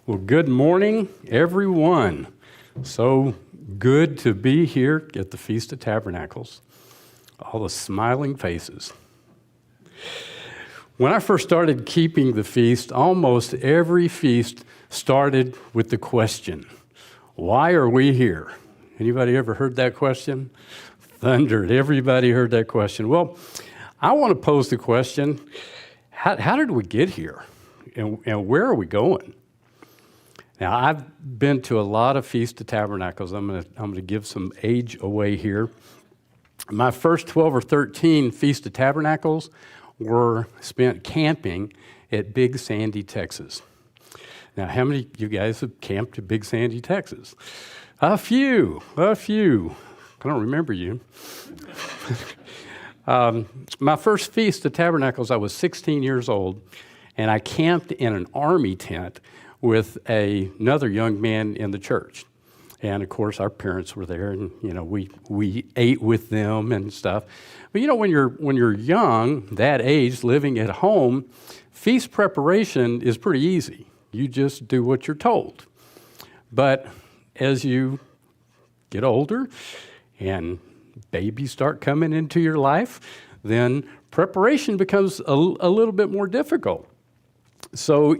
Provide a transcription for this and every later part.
Well, good morning, everyone. So good to be here at the Feast of Tabernacles. All the smiling faces. When I first started keeping the feast, almost every feast started with the question, why are we here? Anybody ever heard that question? Thundered. Everybody heard that question. Well, I want to pose the question, how did we get here? And where are we going? Now, I've been to a lot of Feast of Tabernacles. I'm going to give some age away here. My first 12 or 13 Feast of Tabernacles were spent camping at Big Sandy, Texas. Now, how many of you guys have camped at Big Sandy, Texas? A few. I don't remember you. My first Feast of Tabernacles, I was 16 years old, and I camped in an army tent with another young man in the church. And of course, our parents were there, and we ate with them and stuff. But when you're young, that age, living at home, feast preparation is pretty easy. You just do what you're told. But as you get older and babies start coming into your life, then preparation becomes a little bit more difficult. So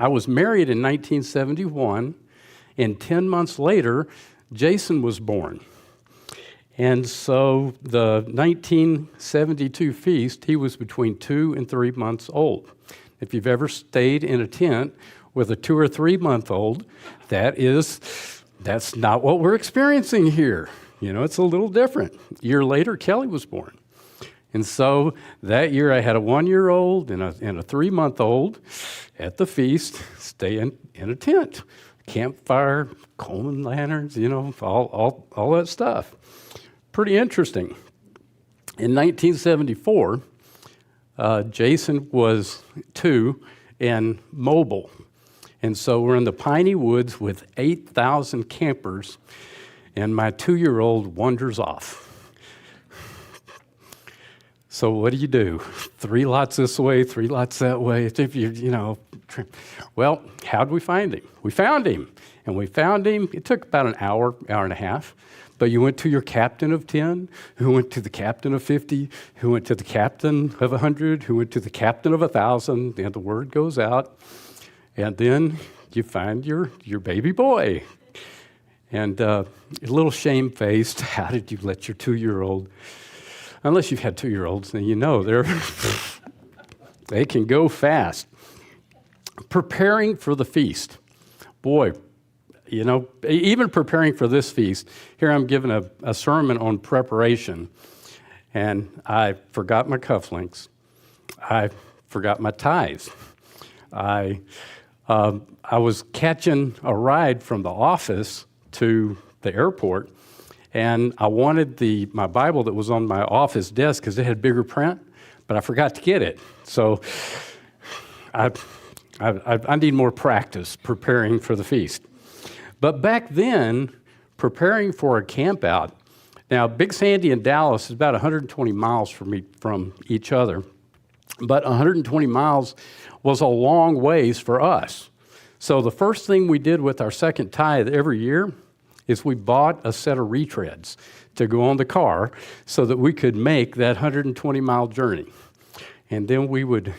I was married in 1971, and 10 months later, Jason was born. And so the 1972 feast, he was between 2 and 3 months old. If you've ever stayed in a tent with a 2 or 3 month old, that's not what we're experiencing here. It's a little different. A year later, Kelly was born. And so that year I had a 1-year-old and a 3 month old at the feast, staying in a tent. Campfire, Coleman lanterns, all that stuff. Pretty interesting. In 1974, Jason was 2 and mobile. And so we're in the piney woods with 8,000 campers, and my 2-year-old wanders off. So what do? 3 lots this way, 3 lots that way. Well, how'd we find him? We found him. And we found him. It took about an hour and a half. But you went to your captain of 10, who went to the captain of 50, who went to the captain of 100, who went to the captain of 1,000, and the word goes out. And then you find your baby boy. And a little shamefaced, how did you let your 2-year-old... Unless you've had 2-year-olds, then they can go fast. Preparing for the feast. Boy, even preparing for this feast, here I'm giving a sermon on preparation, and I forgot my cufflinks. I forgot my ties. I was catching a ride from the office to the airport, and I wanted my Bible that was on my office desk because it had bigger print, but I forgot to get it. So I need more practice preparing for the feast. But back then, preparing for a camp out, now Big Sandy and Dallas is about 120 miles from each other, but 120 miles was a long ways for us. So the first thing we did with our second tithe every year is we bought a set of retreads to go on the car so that we could make that 120-mile journey. And then we would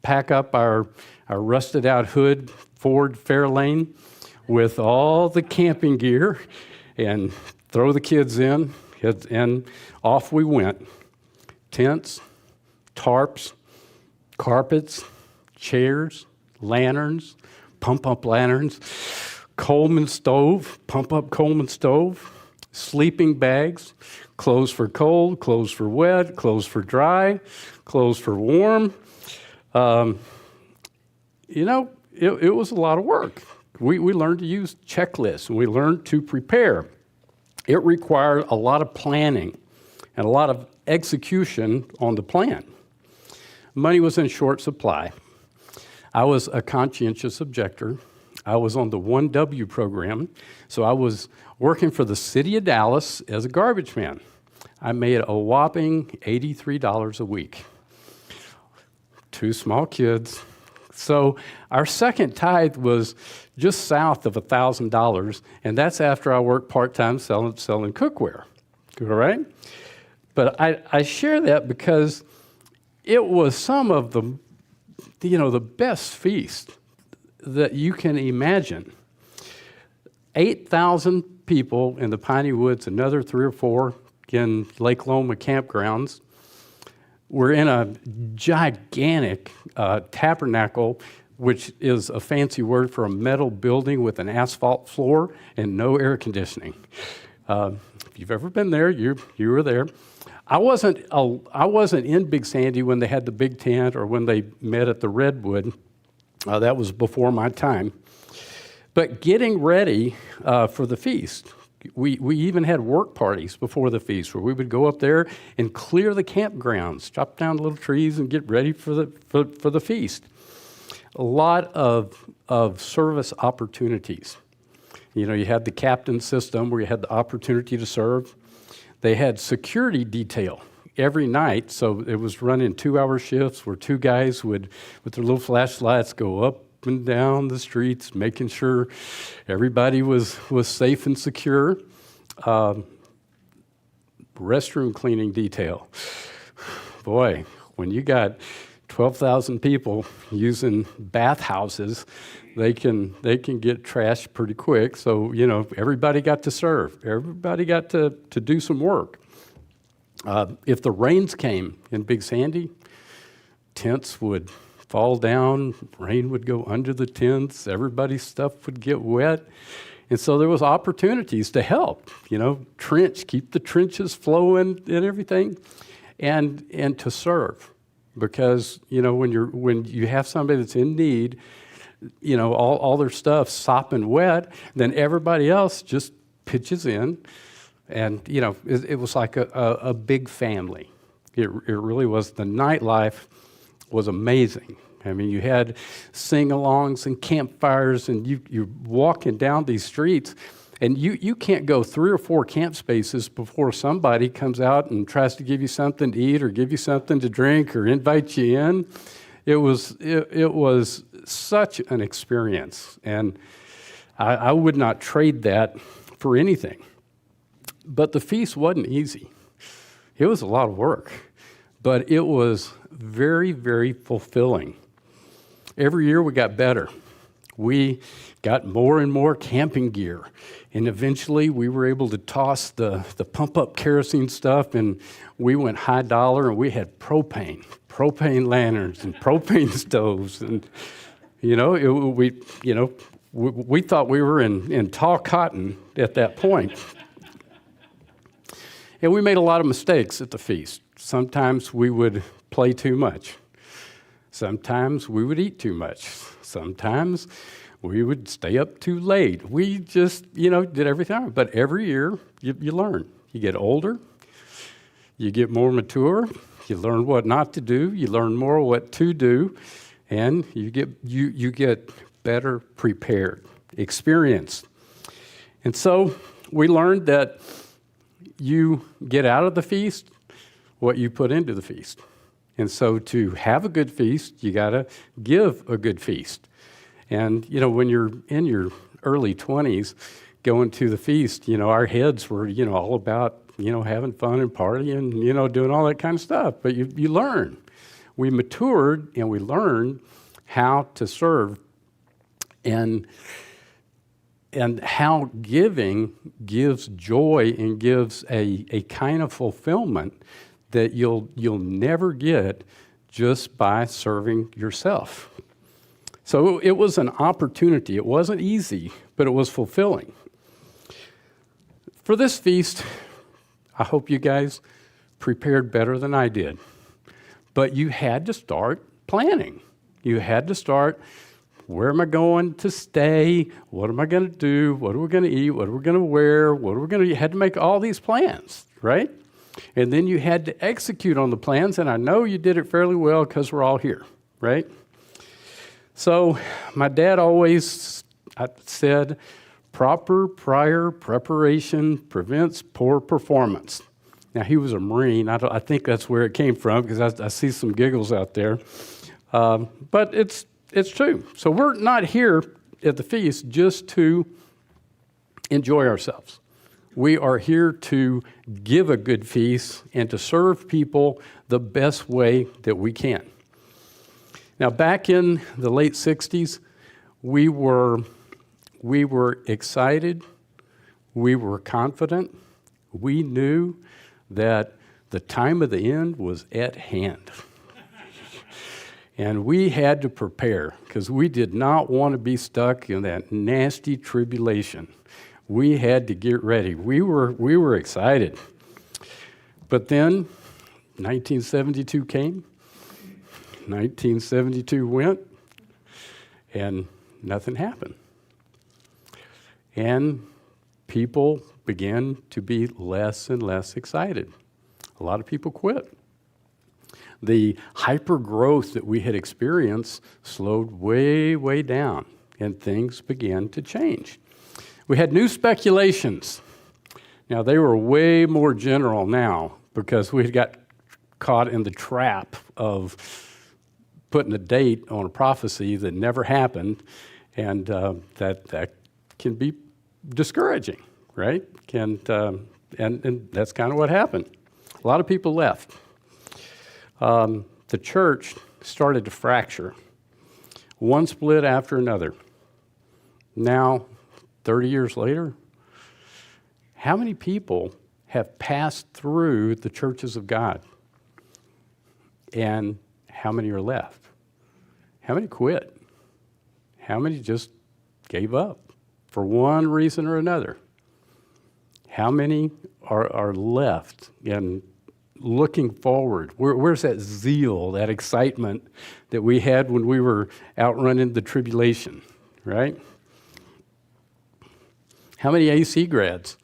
pack up our rusted-out hood Ford Fairlane with all the camping gear and throw the kids in, and off we went. Tents, tarps, carpets, chairs, lanterns, pump-up lanterns, Coleman stove, pump-up Coleman stove, sleeping bags, clothes for cold, clothes for wet, clothes for dry, clothes for warm. It was a lot of work. We learned to use checklists, and we learned to prepare. It required a lot of planning and a lot of execution on the plan. Money was in short supply. I was a conscientious objector. I was on the 1W program, so I was working for the city of Dallas as a garbage man. I made a whopping $83 a week. 2 small kids, So our second tithe was just south of $1,000, and that's after I worked part-time selling cookware, all right? But I share that because it was some of the best feast that you can imagine. 8,000 people in the Piney Woods, another 3 or 4 in Lake Loma campgrounds. We're in a gigantic tabernacle, which is a fancy word for a metal building with an asphalt floor and no air conditioning. If you've ever been there, you were there. I wasn't in Big Sandy when they had the big tent or when they met at the Redwood. That was before my time. But getting ready for the feast, we even had work parties before the feast where we would go up there and clear the campgrounds, chop down little trees and get ready for the feast. A lot of service opportunities. You had the captain system where you had the opportunity to serve. They had security detail every night, so it was running 2-hour shifts where 2 guys would, with their little flashlights, go up and down the streets, making sure everybody was safe and secure. Restroom cleaning detail. Boy, when you got 12,000 people using bathhouses, they can get trashed pretty quick. So, everybody got to serve. Everybody got to do some work. If the rains came in Big Sandy, tents would fall down, rain would go under the tents, everybody's stuff would get wet. And so there was opportunities to help, keep the trenches flowing and everything, and to serve. Because, when you have somebody that's in need, all their stuff sopping wet, then everybody else just pitches in. And, it was like a big family. It really was. The nightlife was amazing. I mean, you had sing-alongs and campfires, and you're walking down these streets, and you can't go 3 or 4 camp spaces before somebody comes out and tries to give you something to eat or give you something to drink or invite you in. It was such an experience, and I would not trade that for anything. But the feast wasn't easy. It was a lot of work, but it was very, very fulfilling. Every year we got better. We got more and more camping gear, and eventually we were able to toss the pump-up kerosene stuff, and we went high dollar, and we had propane lanterns and propane stoves, and we thought we were in tall cotton at that point. And we made a lot of mistakes at the feast. Sometimes we would play too much. Sometimes we would eat too much. Sometimes we would stay up too late. We just, did everything. But every year, you learn. You get older. You get more mature. You learn what not to do. You learn more what to do. And you get better prepared, experienced. And so we learned that you get out of the feast what you put into the feast. And so to have a good feast, you got to give a good feast. And, when you're in your early 20s going to the feast, our heads were, all about, having fun and partying, doing all that kind of stuff. But you learn. We matured and we learned how to serve and how giving gives joy and gives a kind of fulfillment that you'll never get just by serving yourself. So it was an opportunity. It wasn't easy, but it was fulfilling. For this feast, I hope you guys prepared better than I did. But you had to start planning. You had to start, where am I going to stay? What am I going to do? What are we going to eat? What are we going to wear? What are we going to? You had to make all these plans, right? And then you had to execute on the plans, and I know you did it fairly well because we're all here, right? So my dad always said, proper prior preparation prevents poor performance. Now, he was a Marine. I think that's where it came from because I see some giggles out there. But it's it's true. So we're not here at the feast just to enjoy ourselves. We are here to give a good feast and to serve people the best way that we can. Now, back in the late 60s, we were excited, we were confident, we knew that the time of the end was at hand. And we had to prepare because we did not want to be stuck in that nasty tribulation. We had to get ready. We were excited. But then 1972 came, 1972 went, and nothing happened. And people began to be less and less excited. A lot of people quit. The hyper growth that we had experienced slowed way, way down, and things began to change. We had new speculations. Now, they were way more general now because we had got caught in the trap of putting a date on a prophecy that never happened, and that can be discouraging, right? And that's kind of what happened. A lot of people left. The church started to fracture, one split after another. Now, 30 years later, how many people have passed through the churches of God? And how many are left? How many quit? How many just gave up for one reason or another? How many are left and looking forward? Where's that zeal, that excitement that we had when we were outrunning the tribulation, right? How many AC grads?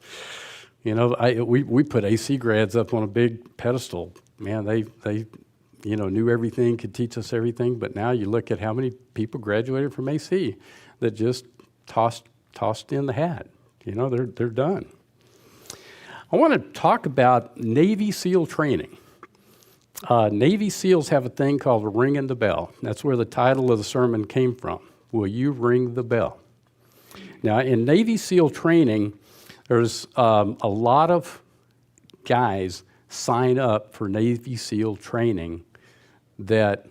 You know, we put AC grads up on a big pedestal. Man, they knew everything, could teach us everything. But now you look at how many people graduated from AC that just tossed in the hat. You know, they're done. I want to talk about Navy SEAL training. Navy SEALs have a thing called ringing the bell. That's where the title of the sermon came from. Will you ring the bell? Now, in Navy SEAL training, there's a lot of guys sign up for Navy SEAL training that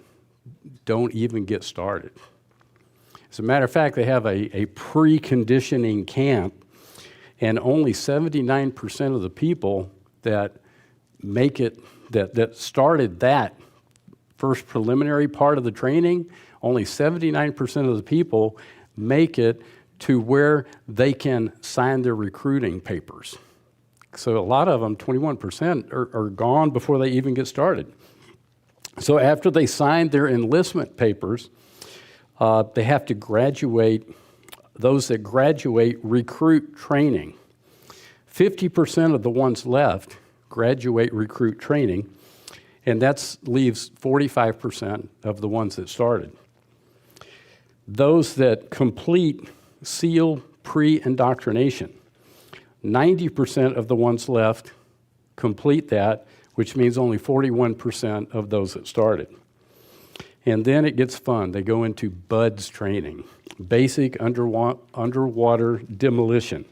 don't even get started. As a matter of fact, they have a pre-conditioning camp, and only 79% of the people that make it, that started that first preliminary part of the training, only 79% of the people make it to where they can sign their recruiting papers. So a lot of them, 21%, are gone before they even get started. So after they sign their enlistment papers, they have to graduate. Those that graduate recruit training. 50% of the ones left graduate recruit training, and that leaves 45% of the ones that started. Those that complete SEAL pre-indoctrination, 90% of the ones left complete that, which means only 41% of those that started. And then it gets fun. They go into BUDS training, basic underwater demolition.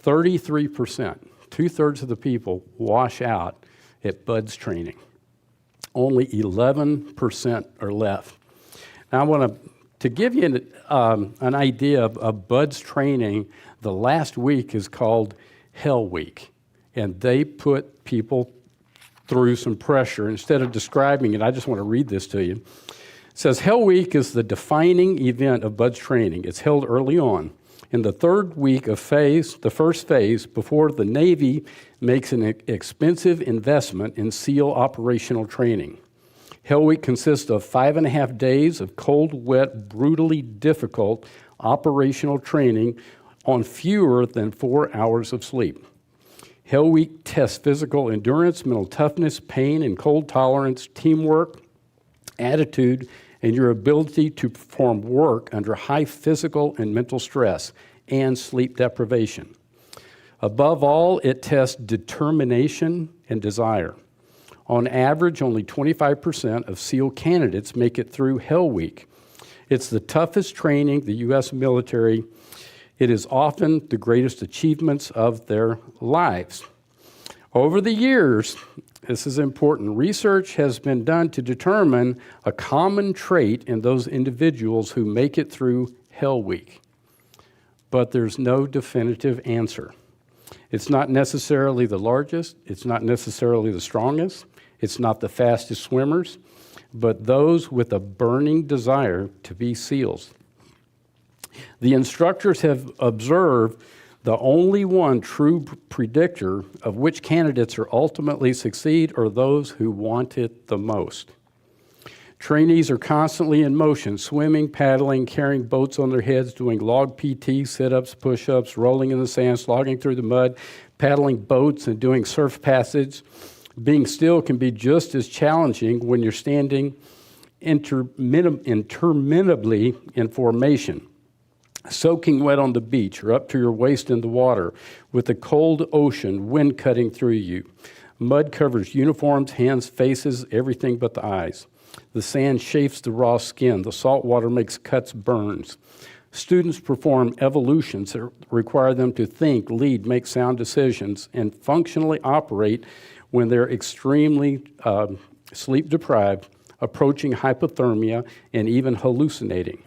33%, 2/3 of the people wash out at BUDS training. Only 11% are left. Now I want to give you an idea of BUDS training. The last week is called Hell Week, and they put people through some pressure. Instead of describing it, I just want to read this to you. It says, Hell Week is the defining event of BUDS training. It's held early on. In the third week of the first phase, before the Navy makes an expensive investment in SEAL operational training. Hell Week consists of 5.5 days of cold, wet, brutally difficult operational training on fewer than 4 hours of sleep. Hell Week tests physical endurance, mental toughness, pain and cold tolerance, teamwork, attitude, and your ability to perform work under high physical and mental stress and sleep deprivation. Above all, it tests determination and desire. On average, only 25% of SEAL candidates make it through Hell Week, It's the toughest training, the U.S. military. It is often the greatest achievements of their lives. Over the years, this is important, research has been done to determine a common trait in those individuals who make it through Hell Week. But there's no definitive answer. It's not necessarily the largest, it's not necessarily the strongest, it's not the fastest swimmers, but those with a burning desire to be SEALs. The instructors have observed the only one true predictor of which candidates are ultimately succeed are those who want it the most. Trainees are constantly in motion, swimming, paddling, carrying boats on their heads, doing log PT, sit-ups, push-ups, rolling in the sand, slogging through the mud, paddling boats, and doing surf passage. Being still can be just as challenging when you're standing interminably in formation, soaking wet on the beach or up to your waist in the water, with the cold ocean, wind cutting through you. Mud covers uniforms, hands, faces, everything but the eyes. The sand chafes the raw skin. The salt water makes cuts, burns. Students perform evolutions that require them to think, lead, make sound decisions, and functionally operate when they're extremely sleep-deprived, approaching hypothermia, and even hallucinating.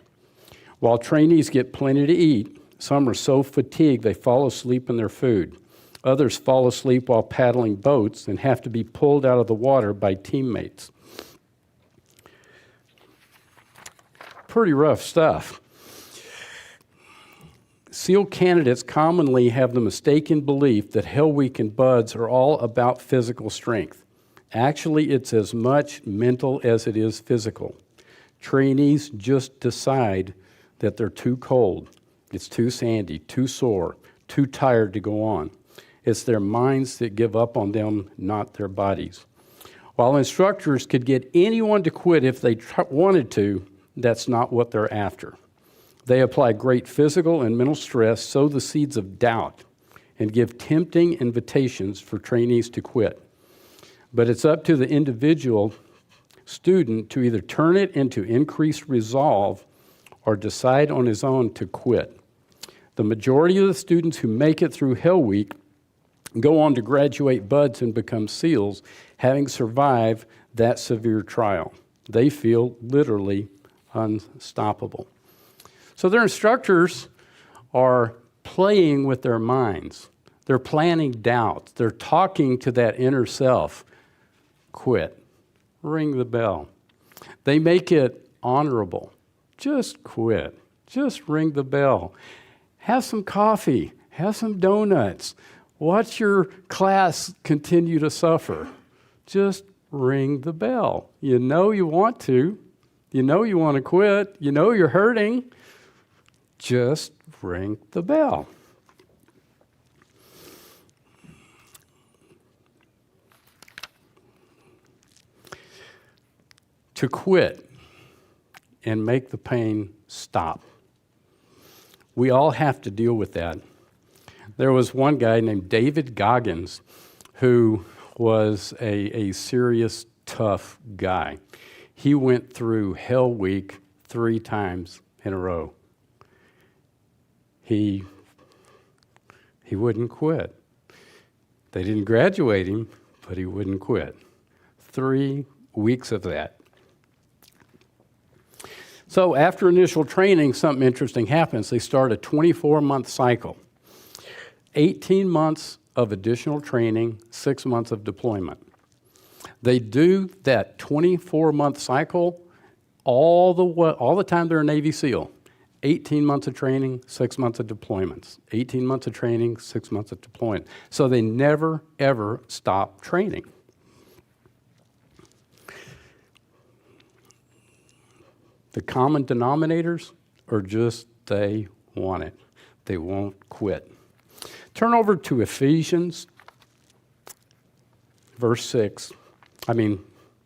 While trainees get plenty to eat, some are so fatigued they fall asleep in their food. Others fall asleep while paddling boats and have to be pulled out of the water by teammates. Pretty rough stuff. SEAL candidates commonly have the mistaken belief that Hell Week and BUD/S are all about physical strength. Actually, it's as much mental as it is physical. Trainees just decide that they're too cold, it's too sandy, too sore, too tired to go on. It's their minds that give up on them, not their bodies. While instructors could get anyone to quit if they wanted to, that's not what they're after. They apply great physical and mental stress, sow the seeds of doubt, and give tempting invitations for trainees to quit. But it's up to the individual student to either turn it into increased resolve or decide on his own to quit. The majority of the students who make it through Hell Week go on to graduate BUD/S and become SEALs, having survived that severe trial. They feel literally unstoppable. So their instructors are playing with their minds. They're planting doubts. They're talking to that inner self. Quit. Ring the bell. They make it honorable. Just quit. Just ring the bell. Have some coffee. Have some donuts. Watch your class continue to suffer. Just ring the bell. You know you want to. You know you want to quit. You know you're hurting. Just ring the bell. To quit and make the pain stop. We all have to deal with that. There was one guy named David Goggins who was a serious, tough guy. He went through Hell Week 3 times in a row. He wouldn't quit. They didn't graduate him, but he wouldn't quit. 3 weeks of that. So after initial training, something interesting happens. They start a 24-month cycle. 18 months of additional training, 6 months of deployment. They do that 24-month cycle all the time they're a Navy SEAL. 18 months of training, 6 months of deployments. 18 months of training, 6 months of deployment. So they never, ever stop training. The common denominators are just they want it. They won't quit. Turn over to Ephesians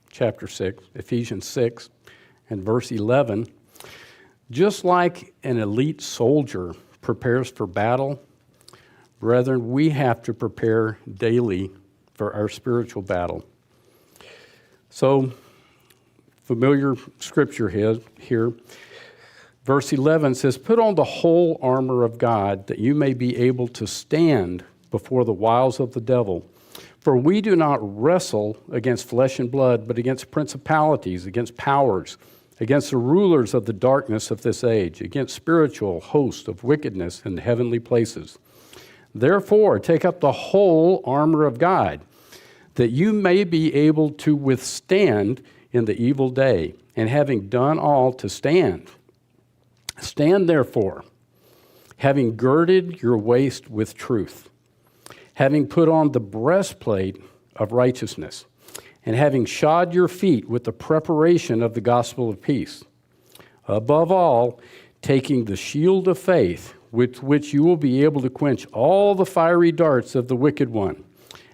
chapter 6, Ephesians 6 and verse 11. Just like an elite soldier prepares for battle, brethren, we have to prepare daily for our spiritual battle. So, familiar scripture here. Verse 11 says, "Put on the whole armor of God, that you may be able to stand before the wiles of the devil. For we do not wrestle against flesh and blood, but against principalities, against powers, against the rulers of the darkness of this age, against spiritual hosts of wickedness in heavenly places. Therefore, take up the whole armor of God, that you may be able to withstand in the evil day, and having done all, to stand. Stand therefore, having girded your waist with truth, having put on the breastplate of righteousness, and having shod your feet with the preparation of the gospel of peace. Above all, taking the shield of faith, with which you will be able to quench all the fiery darts of the wicked one,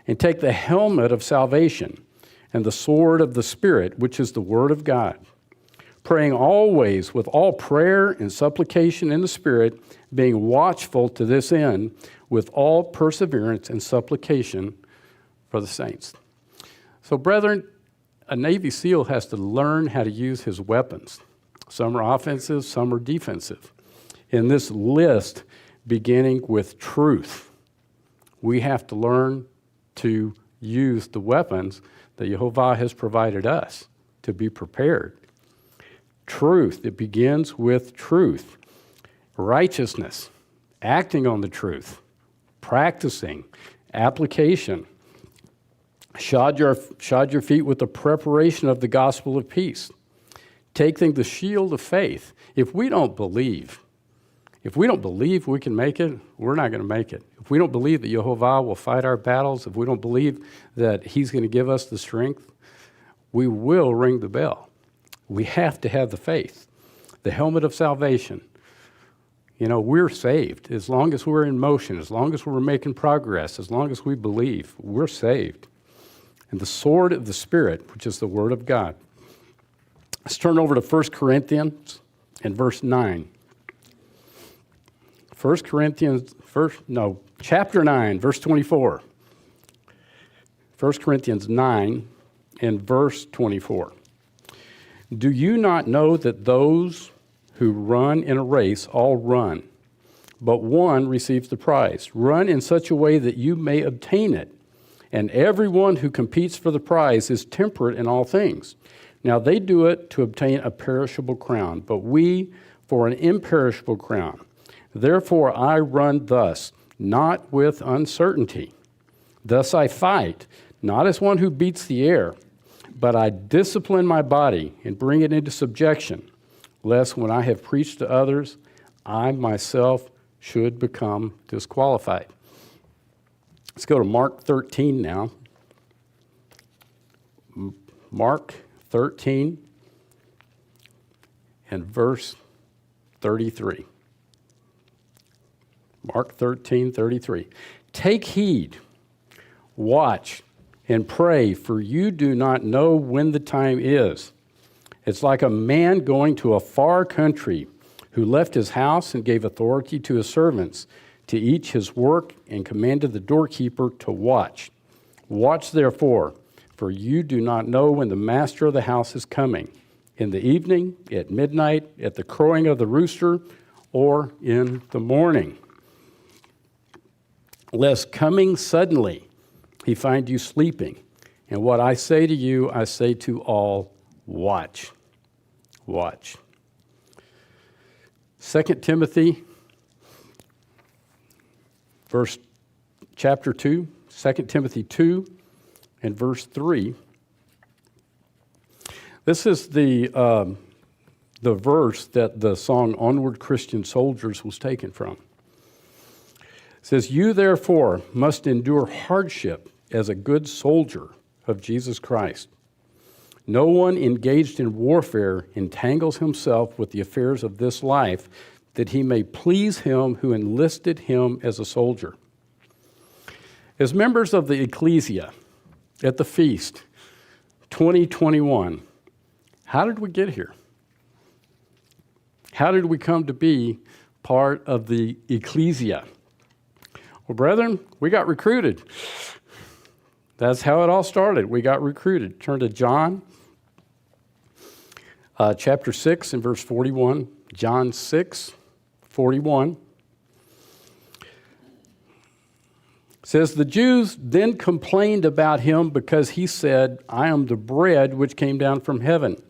and take the helmet of salvation and the sword of the Spirit, which is the word of God, praying always with all prayer and supplication in the Spirit, being watchful to this end with all perseverance and supplication for the saints." So, brethren, a Navy SEAL has to learn how to use his weapons. Some are offensive, some are defensive. In this list, beginning with truth, we have to learn to use the weapons that Jehovah has provided us to be prepared. Truth, it begins with truth. Righteousness, acting on the truth. Practicing, application. Shod your feet with the preparation of the gospel of peace. Taking the shield of faith. If we don't believe we can make it, we're not going to make it. If we don't believe that Jehovah will fight our battles, if we don't believe that he's going to give us the strength, we will ring the bell. We have to have the faith. The helmet of salvation. You know, we're saved. As long as we're in motion, as long as we're making progress, as long as we believe, we're saved. And the sword of the Spirit, which is the Word of God. Let's turn over to 1 Corinthians and verse 9. Chapter 9, verse 24. 1 Corinthians 9 and verse 24. "Do you not know that those who run in a race all run, but one receives the prize? Run in such a way that you may obtain it. And everyone who competes for the prize is temperate in all things. Now they do it to obtain a perishable crown, but we for an imperishable crown. Therefore I run thus, not with uncertainty. Thus I fight, not as one who beats the air, but I discipline my body and bring it into subjection, lest when I have preached to others, I myself should become disqualified." Let's go to Mark 13 now. Mark 13 and verse 33. Mark 13:33. "Take heed, watch, and pray, for you do not know when the time is. It's like a man going to a far country who left his house and gave authority to his servants to each his work and commanded the doorkeeper to watch. Watch therefore, for you do not know when the master of the house is coming, in the evening, at midnight, at the crowing of the rooster, or in the morning. Lest coming suddenly he find you sleeping. And what I say to you, I say to all, watch." Watch. 2 Timothy chapter 2, 2 Timothy 2 and verse 3. This is the verse that the song Onward Christian Soldiers was taken from. It says, "You therefore must endure hardship as a good soldier of Jesus Christ. No one engaged in warfare entangles himself with the affairs of this life, that he may please him who enlisted him as a soldier." As members of the ecclesia at the feast 2021, how did we get here? How did we come to be part of the ecclesia? Well, brethren, we got recruited. That's how it all started. We got recruited. Turn to John chapter 6 and verse 41 John 6:41 says, the Jews then complained about him because he said, I am the bread which came down from heaven.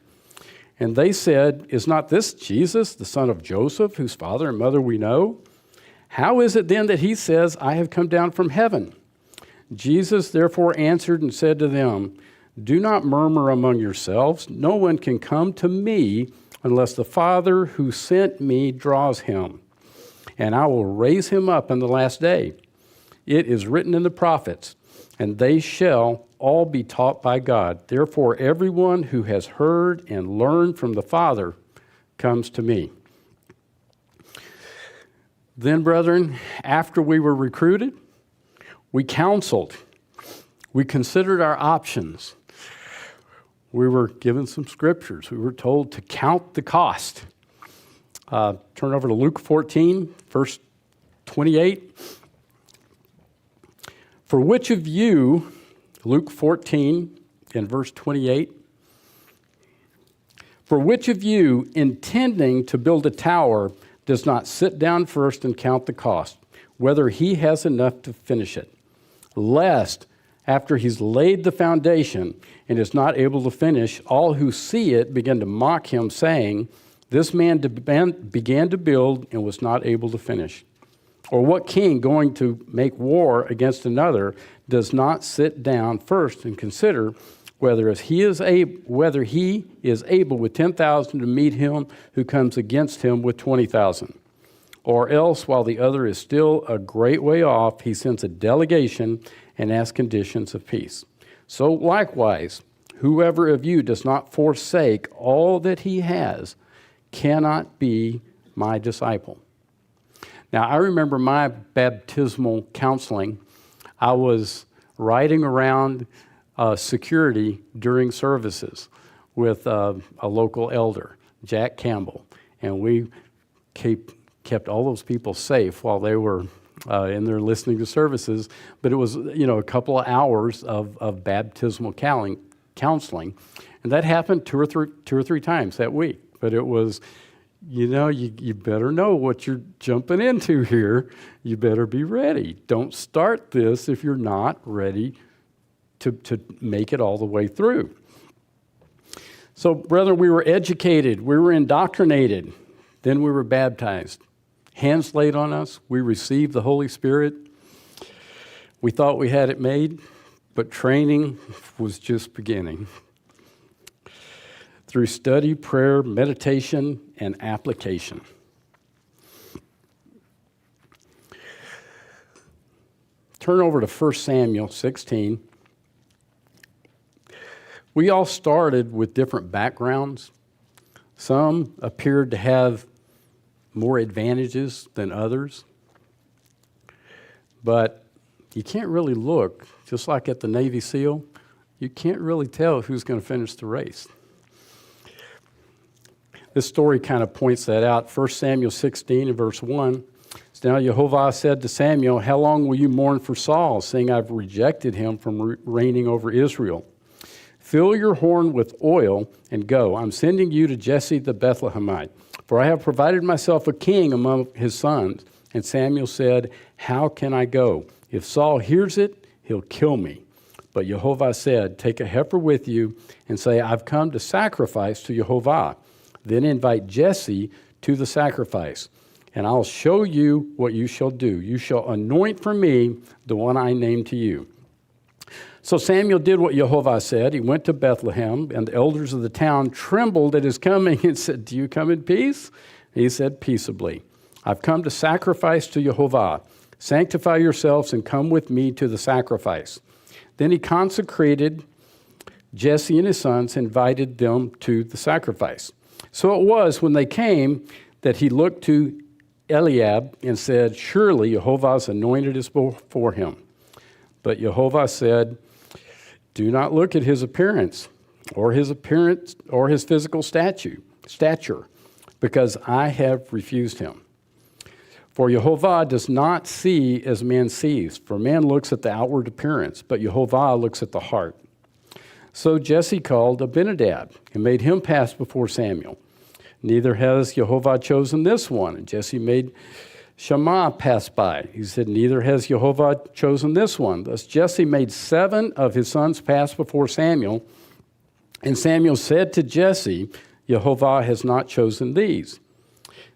And they said, is not this Jesus, the son of Joseph, whose father and mother we know? How is it then that he says, I have come down from heaven? Jesus therefore answered and said to them, do not murmur among yourselves. No one can come to me unless the Father who sent me draws him. And I will raise him up in the last day. It is written in the prophets, and they shall all be taught by God. Therefore, everyone who has heard and learned from the Father comes to me. Then, brethren, after we were recruited, we counseled. We considered our options. We were given some scriptures. We were told to count the cost. Turn over to Luke 14, verse 28. For which of you, Luke 14 and verse 28, for which of you, intending to build a tower, does not sit down first and count the cost, whether he has enough to finish it, lest after he's laid the foundation and is not able to finish, all who see it begin to mock him, saying, this man began to build and was not able to finish. Or what king going to make war against another does not sit down first and consider whether he is able with 10,000 to meet him who comes against him with 20,000? Or else, while the other is still a great way off, he sends a delegation and asks conditions of peace. So likewise, whoever of you does not forsake all that he has cannot be my disciple. Now, I remember my baptismal counseling. I was riding around security during services with a local elder, Jack Campbell, and we kept all those people safe while they were in there listening to services. But it was, a couple of hours of baptismal counseling, and that happened two or three times that week. But it was, you better know what you're jumping into here. You better be ready. Don't start this if you're not ready to make it all the way through. So, brethren, we were educated. We were indoctrinated. Then we were baptized. Hands laid on us. We received the Holy Spirit. We thought we had it made, but training was just beginning. Through study, prayer, meditation, and application. Turn over to 1 Samuel 16. We all started with different backgrounds. Some appeared to have more advantages than others. But you can't really look, just like at the Navy SEAL, you can't really tell who's going to finish the race. This story kind of points that out. 1 Samuel 16 and verse 1. Now Jehovah said to Samuel, how long will you mourn for Saul, seeing I've rejected him from reigning over Israel? Fill your horn with oil and go. I'm sending you to Jesse the Bethlehemite, for I have provided myself a king among his sons. And Samuel said, how can I go? If Saul hears it, he'll kill me. But Jehovah said, take a heifer with you and say, I've come to sacrifice to Jehovah. Then invite Jesse to the sacrifice, and I'll show you what you shall do. You shall anoint for me the one I name to you. So Samuel did what Jehovah said. He went to Bethlehem, and the elders of the town trembled at his coming and said, do you come in peace? And he said, peaceably. I've come to sacrifice to Jehovah. Sanctify yourselves and come with me to the sacrifice. Then he consecrated Jesse and his sons, invited them to the sacrifice. So it was when they came that he looked to Eliab and said, surely Jehovah's anointed is before him. But Jehovah said, do not look at his appearance or his physical stature, because I have refused him. For Jehovah does not see as man sees, for man looks at the outward appearance, but Jehovah looks at the heart. So Jesse called Abinadab and made him pass before Samuel. neither has Jehovah chosen this one. And Jesse made Shammah pass by. He said, neither has Jehovah chosen this one. Thus Jesse made 7 of his sons pass before Samuel. And Samuel said to Jesse, Jehovah has not chosen these.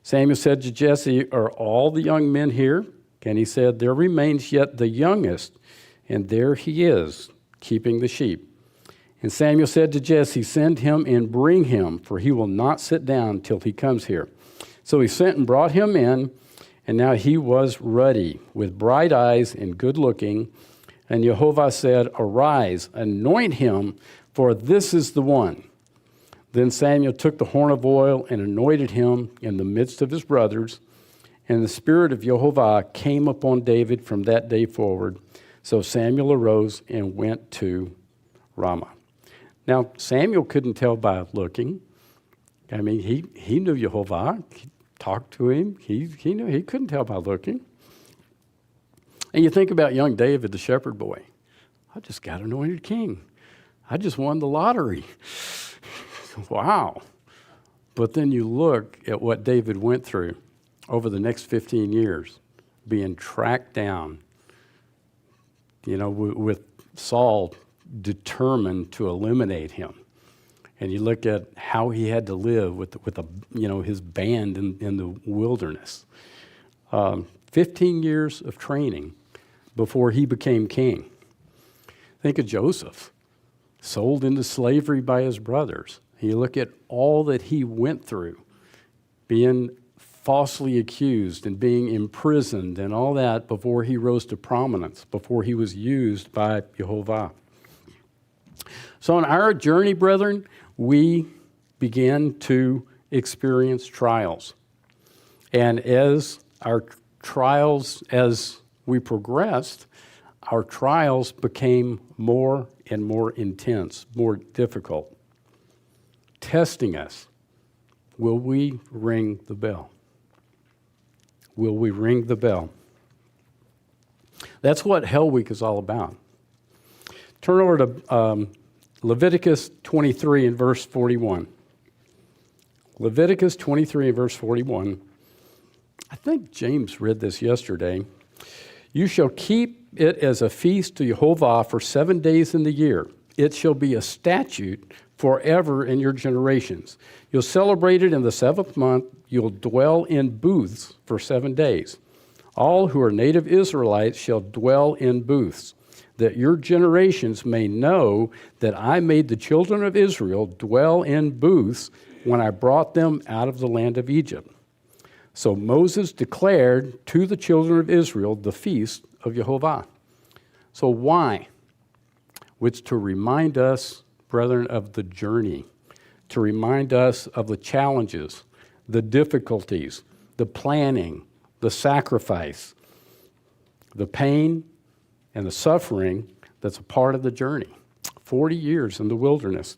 Samuel said to Jesse, are all the young men here? And he said, there remains yet the youngest, and there he is, keeping the sheep. And Samuel said to Jesse, send him and bring him, for he will not sit down till he comes here. So he sent and brought him in, and now he was ruddy, with bright eyes and good looking. And Jehovah said, arise, anoint him, for this is the one. Then Samuel took the horn of oil and anointed him in the midst of his brothers. And the Spirit of Jehovah came upon David from that day forward. So Samuel arose and went to Ramah. Now, Samuel couldn't tell by looking. I mean, he knew Jehovah. He talked to him. He knew he couldn't tell by looking. And you think about young David, the shepherd boy. I just got anointed king. I just won the lottery. Wow. But then you look at what David went through over the next 15 years, being tracked down, with Saul determined to eliminate him. And you look at how he had to live with his band in the wilderness. 15 years of training before he became king. Think of Joseph, sold into slavery by his brothers. You look at all that he went through, being falsely accused and being imprisoned and all that before he rose to prominence, before he was used by Jehovah. So on our journey, brethren, we began to experience trials. And as we progressed, our trials became more and more intense, more difficult, testing us. Will we ring the bell? Will we ring the bell? That's what Hell Week is all about. Turn over to Leviticus 23 and verse 41. Leviticus 23 and verse 41. I think James read this yesterday. You shall keep it as a feast to Jehovah for 7 days in the year. It shall be a statute forever in your generations. You'll celebrate it in the 7th month. You'll dwell in booths for 7 days. All who are native Israelites shall dwell in booths, that your generations may know that I made the children of Israel dwell in booths when I brought them out of the land of Egypt. So Moses declared to the children of Israel the feast of Jehovah. So why? It's to remind us, brethren, of the journey, to remind us of the challenges, the difficulties, the planning, the sacrifice, the pain, and the suffering that's a part of the journey. 40 years in the wilderness.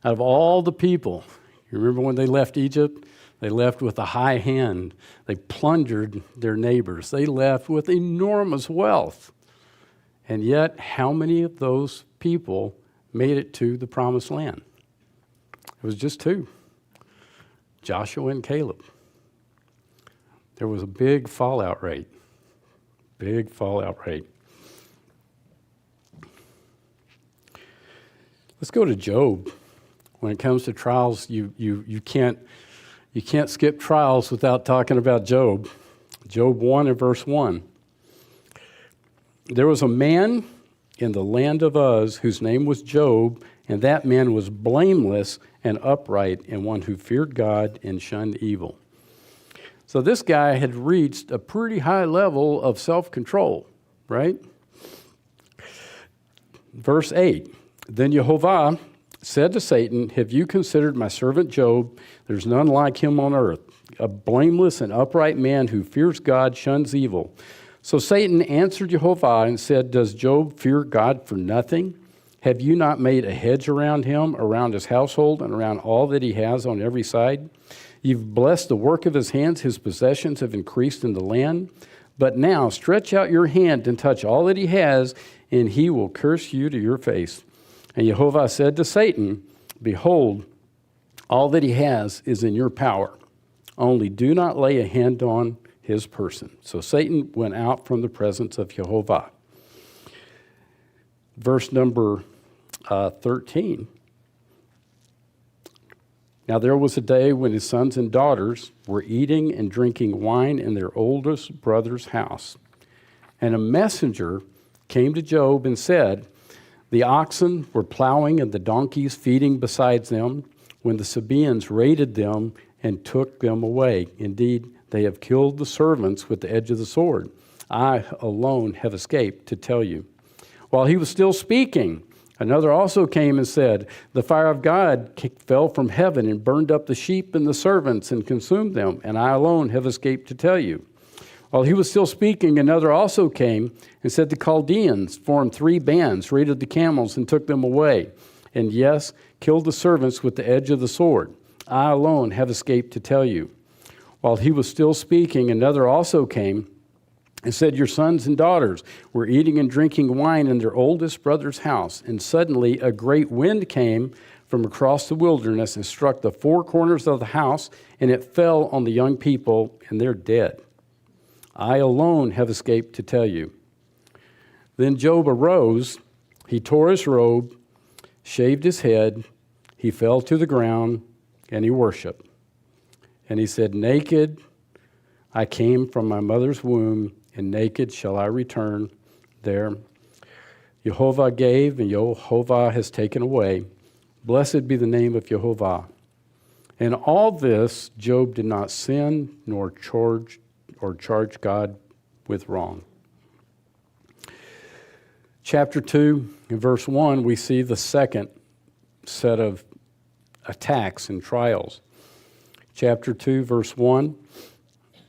Out of all the people, you remember when they left Egypt? They left with a high hand. They plundered their neighbors. They left with enormous wealth. And yet, how many of those people made it to the promised land? It was just 2, Joshua and Caleb. There was a big fallout rate. Big fallout rate. Let's go to Job. When it comes to trials, you can't skip trials without talking about Job. Job 1 and verse 1. There was a man in the land of Uz whose name was Job, and that man was blameless and upright and one who feared God and shunned evil. So this guy had reached a pretty high level of self-control, right? Verse 8, then Jehovah said to Satan, have you considered my servant Job? There's none like him on earth, a blameless and upright man who fears God, shuns evil. So Satan answered Jehovah and said, does Job fear God for nothing? Have you not made a hedge around him, around his household, and around all that he has on every side? You've blessed the work of his hands. His possessions have increased in the land. But now stretch out your hand and touch all that he has, and he will curse you to your face. And Jehovah said to Satan, behold, All that he has is in your power. Only do not lay a hand on his person." So Satan went out from the presence of Jehovah. Verse number 13. "Now there was a day when his sons and daughters were eating and drinking wine in their oldest brother's house. And a messenger came to Job and said, 'The oxen were plowing and the donkeys feeding beside them when the Sabaeans raided them and took them away. Indeed, they have killed the servants with the edge of the sword. I alone have escaped to tell you.' While he was still speaking, another also came and said, 'The fire of God fell from heaven and burned up the sheep and the servants and consumed them, and I alone have escaped to tell you.' While he was still speaking, another also came and said, 'The Chaldeans formed 3 bands, raided the camels, and took them away, and yes, killed the servants with the edge of the sword. I alone have escaped to tell you.' While he was still speaking, another also came and said, 'Your sons and daughters were eating and drinking wine in their oldest brother's house, and suddenly a great wind came from across the wilderness and struck the 4 corners of the house, and it fell on the young people, and they're dead. I alone have escaped to tell you.' Then Job arose, he tore his robe, shaved his head, he fell to the ground, and he worshiped. And he said, 'Naked I came from my mother's womb, and naked shall I return there. Jehovah gave, and Jehovah has taken away. Blessed be the name of Jehovah.' In all this, Job did not sin nor charge God with wrong." Chapter 2, in verse 1, we see the second set of attacks and trials. Chapter 2, verse 1,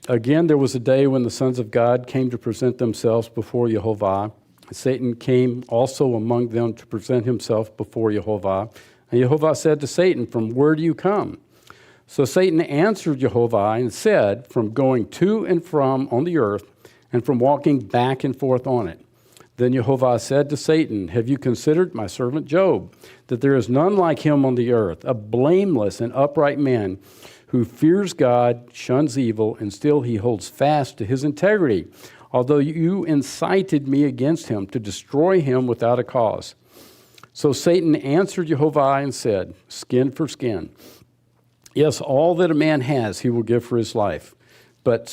"Again, there was a day when the sons of God came to present themselves before Jehovah. Satan came also among them to present himself before Jehovah. And Jehovah said to Satan, 'From where do you come?' So Satan answered Jehovah and said, 'From going to and from on the earth, and from walking back and forth on it.' Then Jehovah said to Satan, 'Have you considered my servant Job, that there is none like him on the earth, a blameless and upright man, who fears God, shuns evil, and still he holds fast to his integrity, although you incited me against him to destroy him without a cause?' So Satan answered Jehovah and said, 'Skin for skin. Yes, all that a man has he will give for his life. But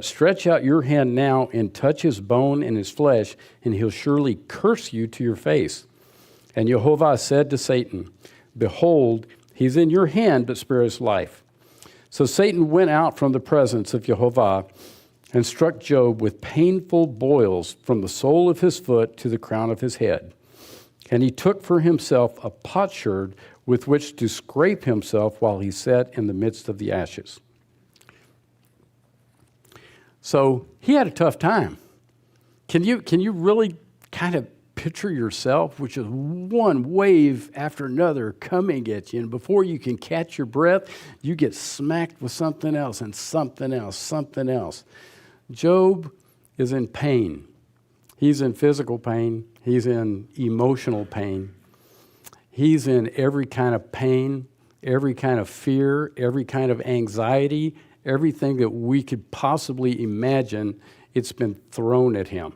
stretch out your hand now and touch his bone and his flesh, and he'll surely curse you to your face.' And Jehovah said to Satan, 'Behold, he's in your hand, but spare his life.' So Satan went out from the presence of Jehovah and struck Job with painful boils from the sole of his foot to the crown of his head. And he took for himself a potsherd with which to scrape himself while he sat in the midst of the ashes." So he had a tough time. Can you really kind of picture yourself, which is one wave after another coming at you, and before you can catch your breath, you get smacked with something else and something else, something else. Job is in pain. He's in physical pain. He's in emotional pain. He's in every kind of pain, every kind of fear, every kind of anxiety, everything that we could possibly imagine, it's been thrown at him.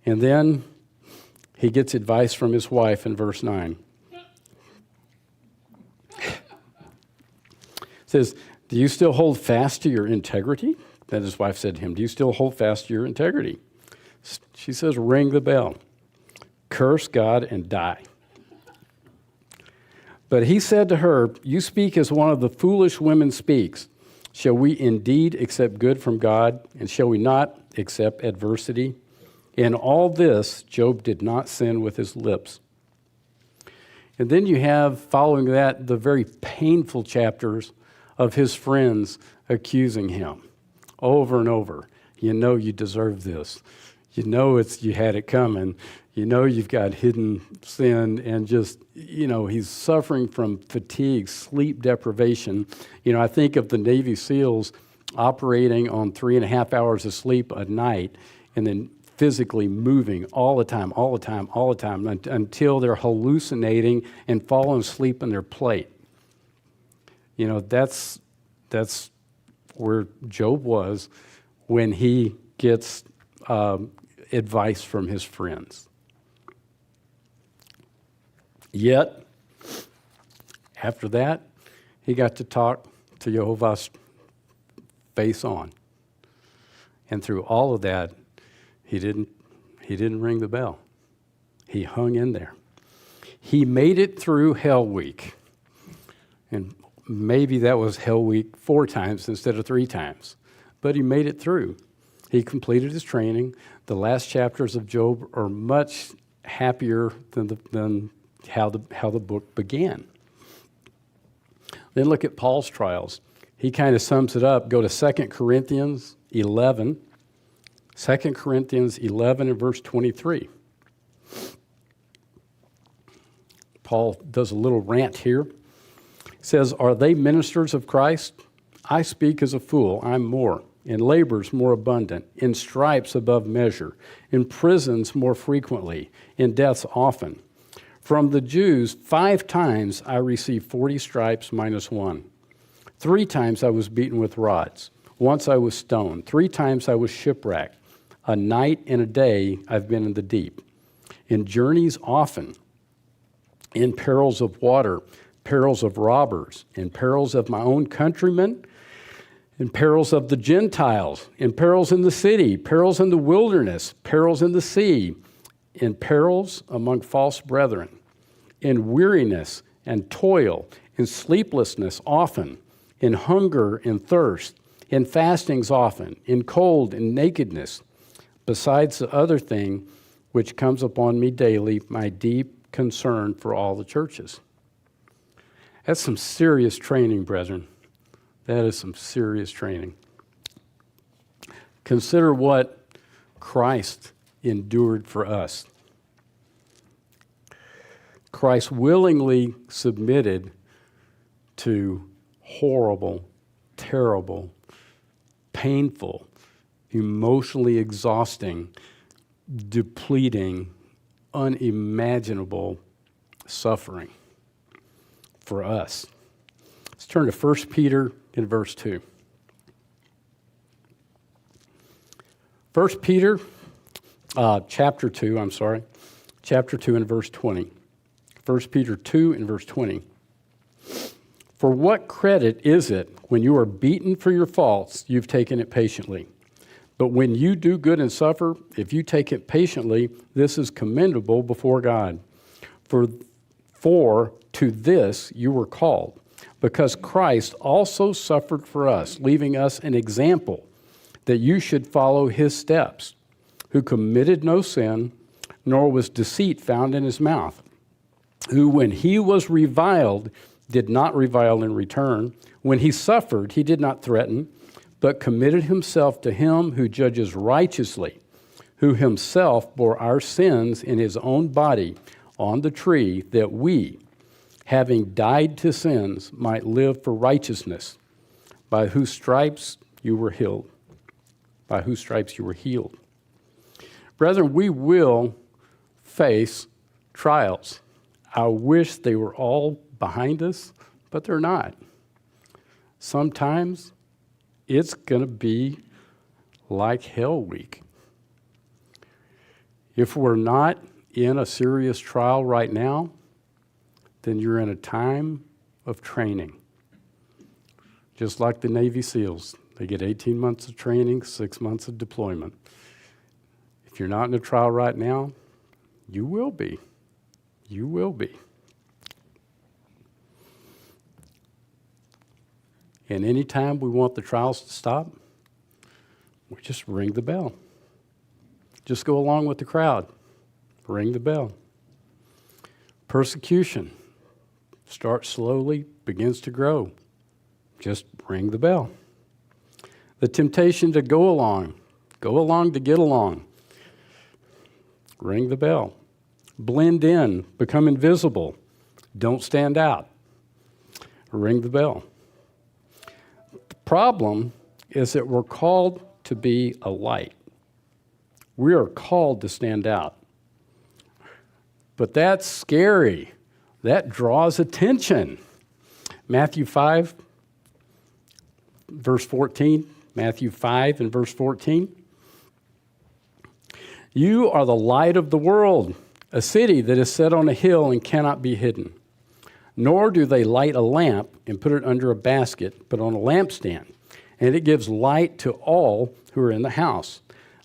And then he gets advice from his wife in verse 9. It says, "Do you still hold fast to your integrity?" Then his wife said to him, "Do you still hold fast to your integrity?" She says, "Ring the bell. Curse God and die." But he said to her, "You speak as one of the foolish women speaks. Shall we indeed accept good from God, and shall we not accept adversity?" In all this, Job did not sin with his lips. And then you have, following that, the very painful chapters of his friends accusing him over and over. You know you deserve this. You know you had it coming. You know you've got hidden sin, and just, he's suffering from fatigue, sleep deprivation. I think of the Navy SEALs operating on 3.5 hours of sleep a night, and then physically moving all the time, until they're hallucinating and falling asleep in their plate. That's where Job was when he gets advice from his friends. Yet, after that, he got to talk to Jehovah face on. And through all of that, he didn't ring the bell. He hung in there. He made it through Hell Week. And maybe that was Hell Week 4 times instead of 3 times. But he made it through. He completed his training. The last chapters of Job are much happier than how the book began. Then look at Paul's trials. He kind of sums it up. Go to 2 Corinthians 11. 2 Corinthians 11 and verse 23. Paul does a little rant here. He says, "Are they ministers of Christ? I speak as a fool. I'm more. In labors more abundant. In stripes above measure. In prisons more frequently. In deaths often. From the Jews 5 times I received 40 stripes minus 1. 3 times I was beaten with rods. Once I was stoned. 3 times I was shipwrecked. A night and a day I've been in the deep. In journeys often. In perils of water. Perils of robbers. In perils of my own countrymen. In perils of the Gentiles. In perils in the city. Perils in the wilderness. Perils in the sea. In perils among false brethren. In weariness and toil. In sleeplessness often. In hunger and thirst. In fastings often. In cold and nakedness. Besides the other thing which comes upon me daily, my deep concern for all the churches." That's some serious training, brethren. That is some serious training. Consider what Christ endured for us. Christ willingly submitted to horrible, terrible, painful, emotionally exhausting, depleting, unimaginable suffering for us. Let's turn to 1 Peter in verse 2. 1 Peter, chapter 2 and verse 20. 1 Peter 2 and verse 20. "For what credit is it when you are beaten for your faults, you've taken it patiently? But when you do good and suffer, if you take it patiently, this is commendable before God. For to this you were called, because Christ also suffered for us, leaving us an example that you should follow his steps, who committed no sin, nor was deceit found in his mouth, who when he was reviled did not revile in return. When he suffered, he did not threaten, but committed himself to him who judges righteously, who himself bore our sins in his own body on the tree, that we, having died to sins, might live for righteousness, by whose stripes you were healed. By whose stripes you were healed." Brethren, we will face trials. I wish they were all behind us, but they're not. Sometimes it's going to be like Hell Week. If we're not in a serious trial right now, then you're in a time of training. Just like the Navy SEALs. They get 18 months of training, 6 months of deployment. If you're not in a trial right now, you will be. You will be. And anytime we want the trials to stop, we just ring the bell. Just go along with the crowd. Ring the bell. Persecution starts slowly, begins to grow. Just ring the bell. The temptation to go along to get along. Ring the bell. Blend in, become invisible. Don't stand out. Ring the bell. The problem is that we're called to be a light. We are called to stand out. But that's scary. That draws attention. Matthew 5, verse 14, Matthew 5 and verse 14. You are the light of the world, a city that is set on a hill and cannot be hidden. Nor do they light a lamp and put it under a basket, but on a lampstand, and it gives light to all who are in the house.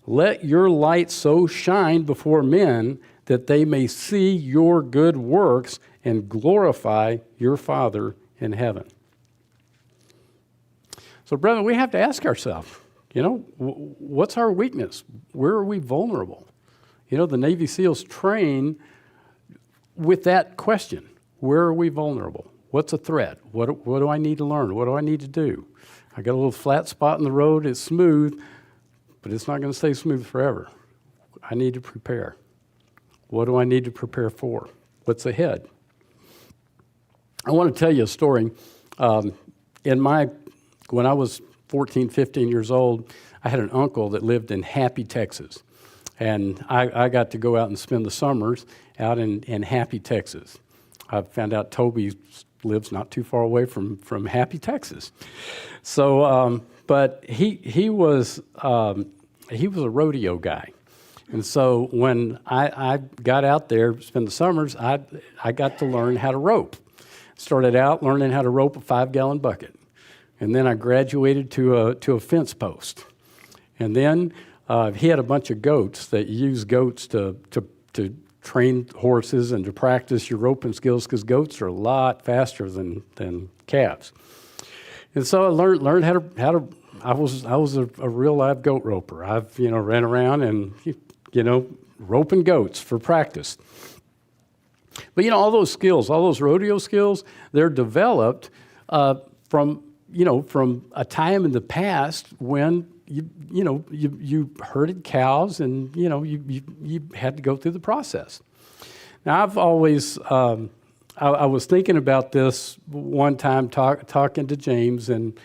Let your light so shine before men that they may see your good works and glorify your Father in heaven. So, brethren, we have to ask ourselves, what's our weakness? Where are we vulnerable? The Navy SEALs train with that question. Where are we vulnerable? What's a threat? What do I need to learn? What do I need to do? I got a little flat spot in the road. It's smooth, but it's not going to stay smooth forever. I need to prepare. What do I need to prepare for? What's ahead? I want to tell you a story. When I was 14, 15 years old, I had an uncle that lived in Happy, Texas. And I got to go out and spend the summers out in Happy, Texas. I found out Toby lives not too far away from Happy, Texas. So, but he was a rodeo guy. And so when I got out there to spend the summers, I got to learn how to rope. Started out learning how to rope a 5-gallon bucket. And then I graduated to a fence post. And then he had a bunch of goats that you use goats to train horses and to practice your roping skills, because goats are a lot faster than calves. And so I learned how to. I was a real live goat roper. I've ran around and roping goats for practice. But all those skills, all those rodeo skills, they're developed from a time in the past when you herded cows and you had to go through the process. Now I've always I was thinking about this one time talking to James and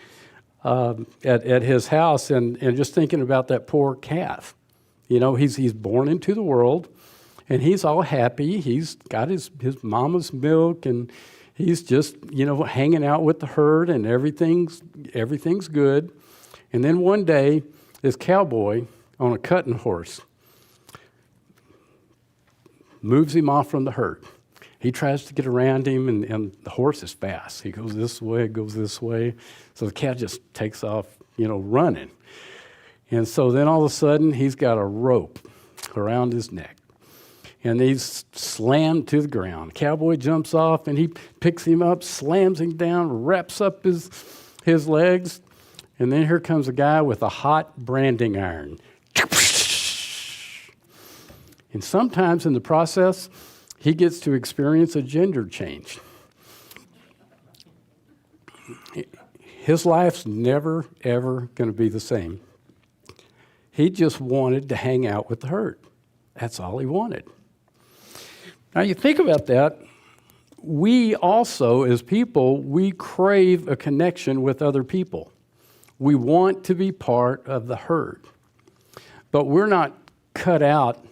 at his house and just thinking about that poor calf. He's born into the world and he's all happy. He's got his mama's milk and he's just, hanging out with the herd and everything's good. And then one day, this cowboy on a cutting horse moves him off from the herd. He tries to get around him, and the horse is fast. He goes this way, goes this way. So the cow just takes off, running. And so then all of a sudden, he's got a rope around his neck. And he's slammed to the ground. Cowboy jumps off, and he picks him up, slams him down, wraps up his legs, and then here comes a guy with a hot branding iron. And sometimes in the process, he gets to experience a gender change. His life's never, ever going to be the same. He just wanted to hang out with the herd. That's all he wanted. Now, you think about that, we also, as people, we crave a connection with other people. We want to be part of the herd. But we're not cut out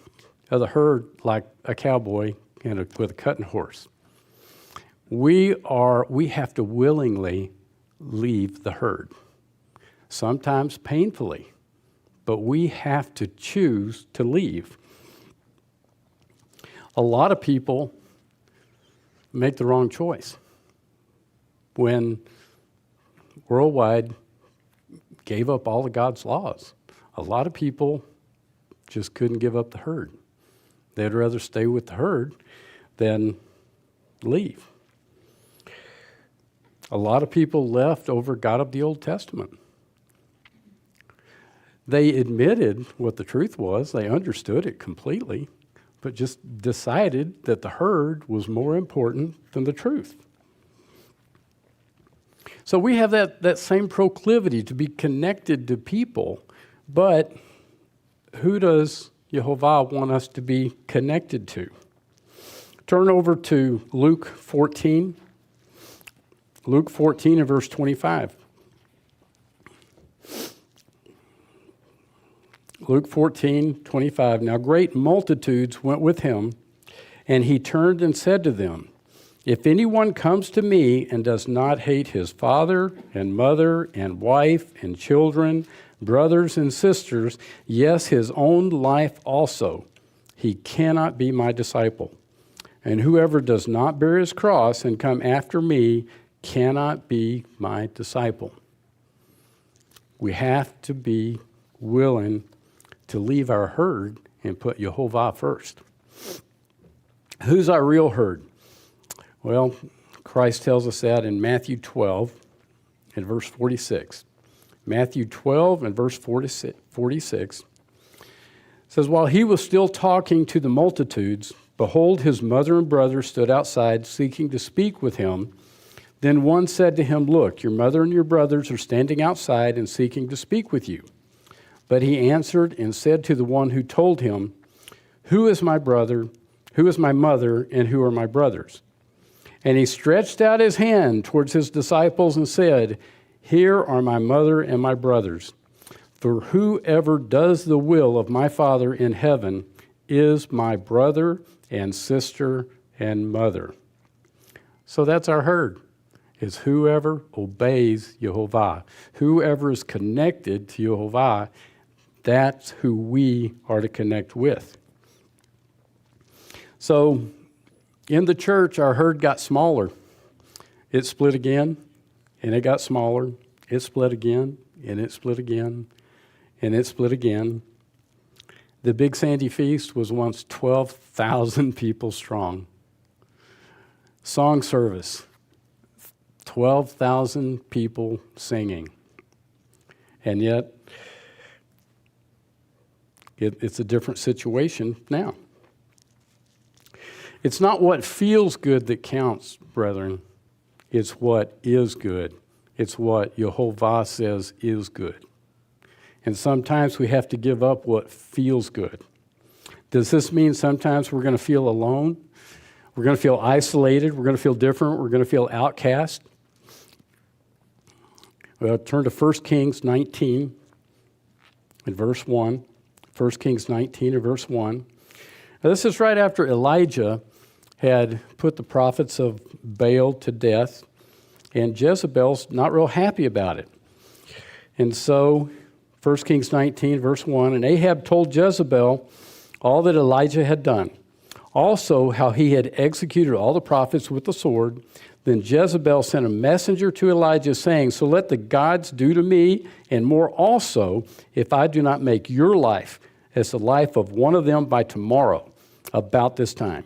of the herd like a cowboy with a cutting horse. We have to willingly leave the herd, sometimes painfully, but we have to choose to leave. A lot of people make the wrong choice. When Worldwide gave up all of God's laws, a lot of people just couldn't give up the herd. They'd rather stay with the herd than leave. A lot of people left over God of the Old Testament. They admitted what the truth was. They understood it completely, but just decided that the herd was more important than the truth. So we have that same proclivity to be connected to people, but who does Jehovah want us to be connected to? Turn over to Luke 14. Luke 14 and verse 25. Luke 14:25. Now great multitudes went with him, and he turned and said to them, If anyone comes to me and does not hate his father and mother and wife and children, brothers and sisters, yes, his own life also, he cannot be my disciple. And whoever does not bear his cross and come after me cannot be my disciple. We have to be willing to leave our herd and put Jehovah first. Who's our real herd? Well, Christ tells us that in Matthew 12 and verse 46. Matthew 12 and verse 46 says, while he was still talking to the multitudes, behold, his mother and brother stood outside seeking to speak with him. Then one said to him, look, your mother and your brothers are standing outside and seeking to speak with you. But he answered and said to the one who told him, who is my brother, who is my mother, and who are my brothers? And he stretched out his hand towards his disciples and said, here are my mother and my brothers. For whoever does the will of my Father in heaven is my brother and sister and mother. So that's our herd, is whoever obeys Jehovah. Whoever is connected to Jehovah, that's who we are to connect with. So in the church, our herd got smaller. It split again, and it got smaller. It split again, and it split again, and it split again. The Big Sandy Feast was once 12,000 people strong. Song service, 12,000 people singing. And yet, it's a different situation now. It's not what feels good that counts, brethren. It's what is good. It's what Jehovah says is good. And sometimes we have to give up what feels good. Does this mean sometimes we're going to feel alone? We're going to feel isolated? We're going to feel different? We're going to feel outcast? Well, turn to 1 Kings 19 and verse 1. 1 Kings 19 and verse 1. Now, this is right after Elijah had put the prophets of Baal to death, and Jezebel's not real happy about it. And so, 1 Kings 19, verse 1, and Ahab told Jezebel all that Elijah had done, also how he had executed all the prophets with the sword. Then Jezebel sent a messenger to Elijah, saying, so let the gods do to me, and more also, if I do not make your life as the life of one of them by tomorrow, about this time.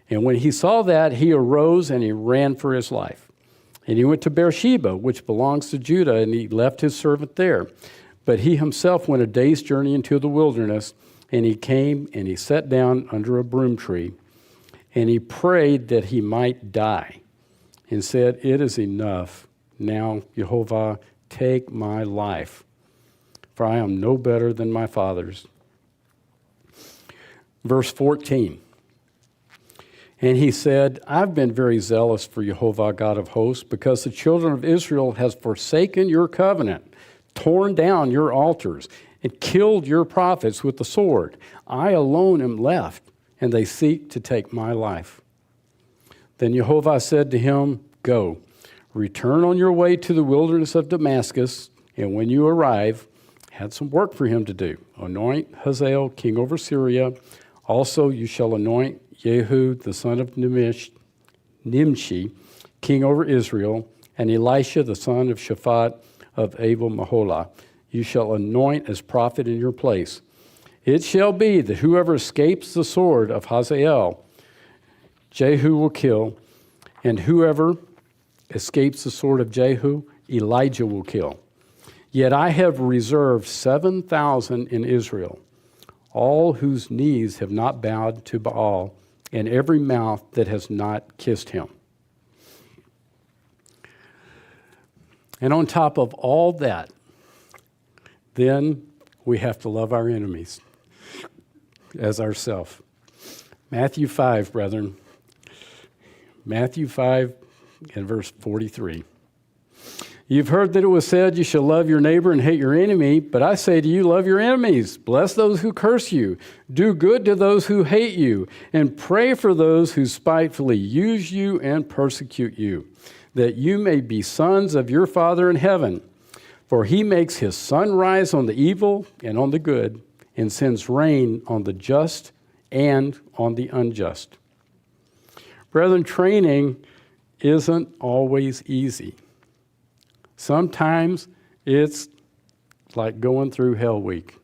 And when he saw that, he arose and he ran for his life. And he went to Beersheba, which belongs to Judah, and he left his servant there. But he himself went a day's journey into the wilderness, and he came and he sat down under a broom tree, and he prayed that he might die, and said, it is enough. Now, Jehovah, take my life, for I am no better than my fathers. Verse 14. And he said, I've been very zealous for Jehovah, God of hosts, because the children of Israel has forsaken your covenant, torn down your altars, and killed your prophets with the sword. I alone am left, and they seek to take my life. Then Jehovah said to him, go, return on your way to the wilderness of Damascus, and when you arrive, had some work for him to do. Anoint Hazael king over Syria. Also you shall anoint Jehu the son of Nimshi, king over Israel, and Elisha the son of Shaphat of Abel Maholah. You shall anoint as prophet in your place. It shall be that whoever escapes the sword of Hazael, Jehu will kill, and whoever escapes the sword of Jehu, Elijah will kill. Yet I have reserved 7,000 in Israel, all whose knees have not bowed to Baal, and every mouth that has not kissed him. And on top of all that, then we have to love our enemies as ourselves. Matthew 5, brethren. Matthew 5 and verse 43. You've heard that it was said, you shall love your neighbor and hate your enemy. But I say to you, love your enemies. Bless those who curse you. Do good to those who hate you. And pray for those who spitefully use you and persecute you, that you may be sons of your Father in heaven. For he makes his sun rise on the evil and on the good, and sends rain on the just and on the unjust. Brethren, training isn't always easy. Sometimes it's like going through Hell Week.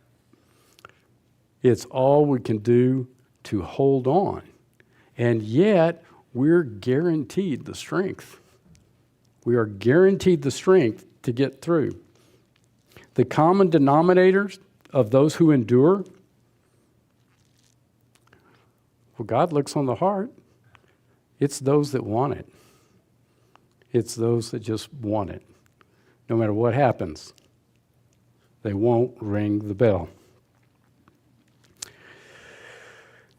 It's all we can do to hold on. And yet, we're guaranteed the strength. We are guaranteed the strength to get through. The common denominators of those who endure, well, God looks on the heart. It's those that want it. It's those that just want it. No matter what happens, they won't ring the bell.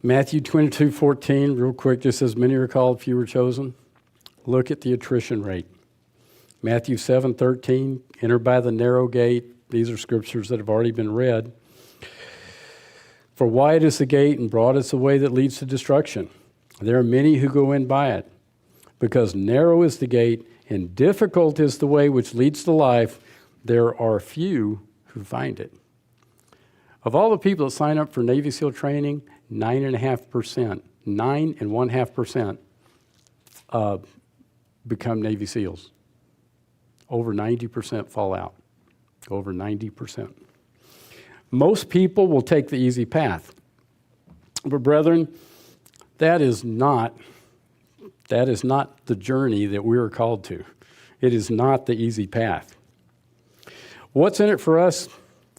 Matthew 22:14, real quick, just as many are called, few are chosen. Look at the attrition rate. Matthew 7:13, enter by the narrow gate. These are scriptures that have already been read. For wide is the gate and broad is the way that leads to destruction. There are many who go in by it. Because narrow is the gate and difficult is the way which leads to life, there are few who find it. Of all the people that sign up for Navy SEAL training, 9.5% become Navy SEALs. Over 90% fall out. Over 90%. Most people will take the easy path. But brethren, that is not the journey that we are called to. It is not the easy path. What's in it for us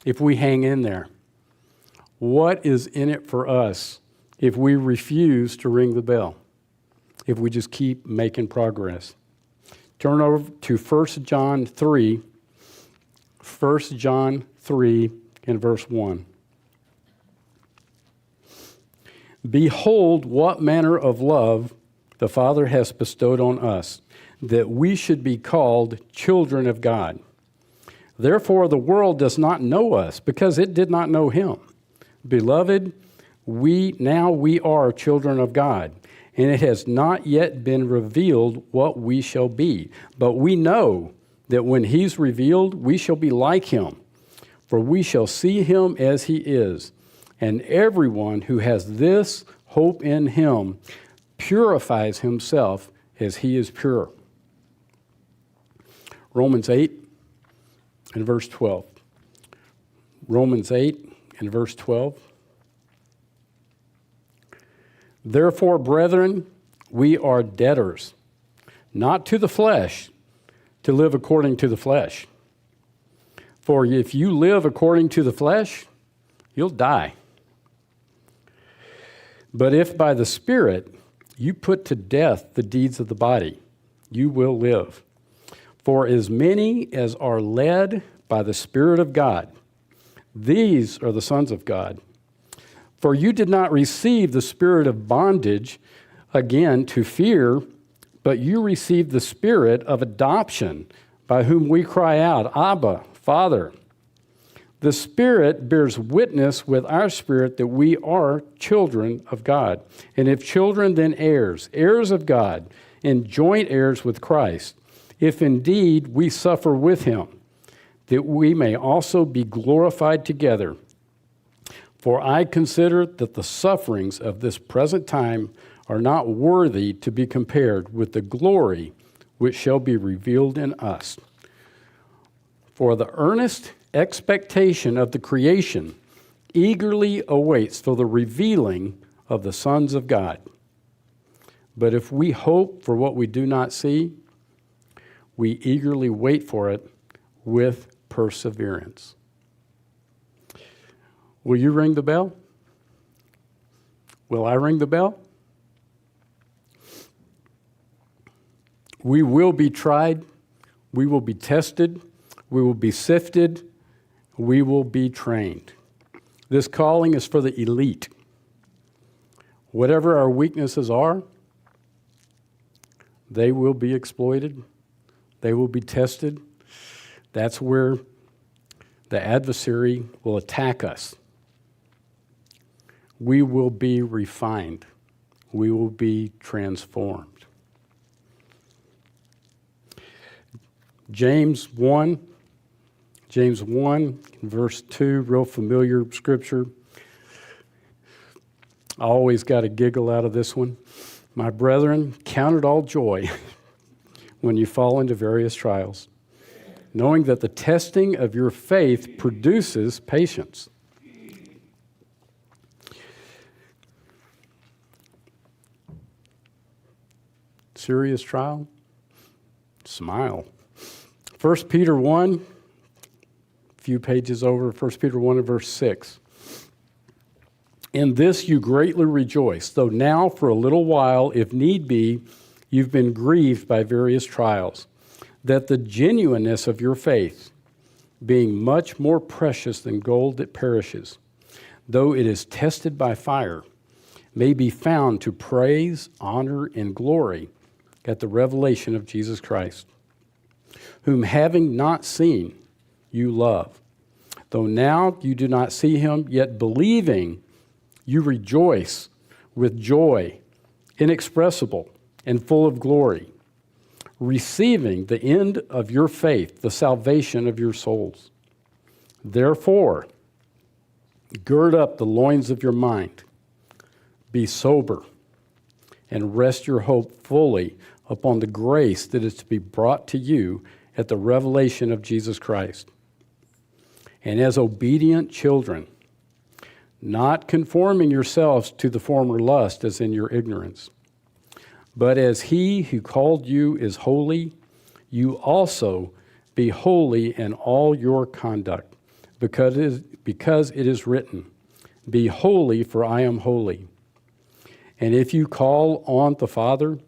if we hang in there? What is in it for us if we refuse to ring the bell? If we just keep making progress? Turn over to 1 John 3. 1 John 3 and verse 1. Behold, what manner of love the Father has bestowed on us, that we should be called children of God. Therefore, the world does not know us, because it did not know him. Beloved, we are children of God, and it has not yet been revealed what we shall be. But we know that when he's revealed, we shall be like him, for we shall see him as he is. And everyone who has this hope in him purifies himself as he is pure. Romans 8 and verse 12. Romans 8 and verse 12. Therefore, brethren, we are debtors, not to the flesh, to live according to the flesh. For if you live according to the flesh, you'll die. But if by the Spirit you put to death the deeds of the body, you will live. For as many as are led by the Spirit of God, these are the sons of God. For you did not receive the spirit of bondage again to fear, but you received the Spirit of adoption, by whom we cry out, Abba, Father. The Spirit bears witness with our spirit that we are children of God. And if children, then heirs, heirs of God, and joint heirs with Christ, if indeed we suffer with him, that we may also be glorified together. For I consider that the sufferings of this present time are not worthy to be compared with the glory which shall be revealed in us. For the earnest expectation of the creation eagerly awaits for the revealing of the sons of God. But if we hope for what we do not see, we eagerly wait for it with perseverance. Will you ring the bell? Will I ring the bell? We will be tried. We will be tested. We will be sifted. We will be trained. This calling is for the elite. Whatever our weaknesses are, they will be exploited. They will be tested. That's where the adversary will attack us. We will be refined. We will be transformed. James 1, verse 2, real familiar scripture. I always got a giggle out of this one. My brethren, count it all joy when you fall into various trials, knowing that the testing of your faith produces patience. Serious trial? Smile. 1 Peter 1, a few pages over, 1 Peter 1 and verse 6. In this you greatly rejoice, though now for a little while, if need be, you've been grieved by various trials, that the genuineness of your faith, being much more precious than gold that perishes, though it is tested by fire, may be found to praise, honor, and glory at the revelation of Jesus Christ, whom having not seen, you love. Though now you do not see him, yet believing, you rejoice with joy inexpressible and full of glory, receiving the end of your faith, the salvation of your souls. Therefore, gird up the loins of your mind, be sober, and rest your hope fully upon the grace that is to be brought to you at the revelation of Jesus Christ. And as obedient children, not conforming yourselves to the former lust as in your ignorance, but as he who called you is holy, you also be holy in all your conduct, because it is written, be holy, for I am holy. And if you call on the Father,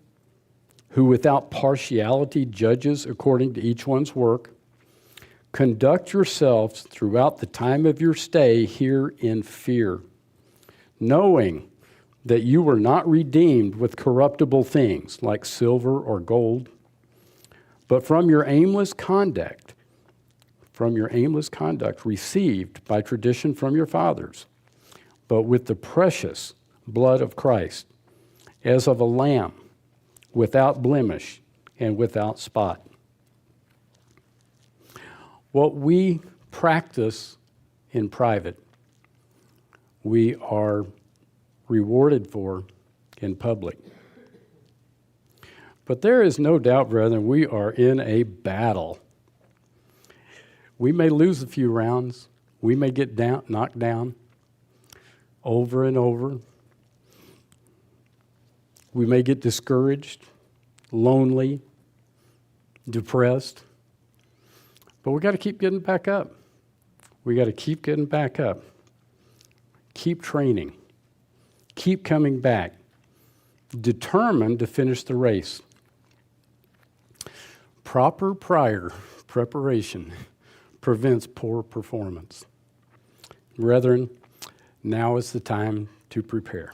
who without partiality judges according to each one's work, conduct yourselves throughout the time of your stay here in fear, knowing that you were not redeemed with corruptible things like silver or gold, but from your aimless conduct received by tradition from your fathers, but with the precious blood of Christ, as of a lamb, without blemish and without spot. What we practice in private, we are rewarded for in public. But there is no doubt, brethren, we are in a battle. We may lose a few rounds. We may get knocked down over and over. We may get discouraged, lonely, depressed. But we got to keep getting back up. We got to keep getting back up. Keep training. Keep coming back. Determined to finish the race. Proper prior preparation prevents poor performance. Brethren, now is the time to prepare.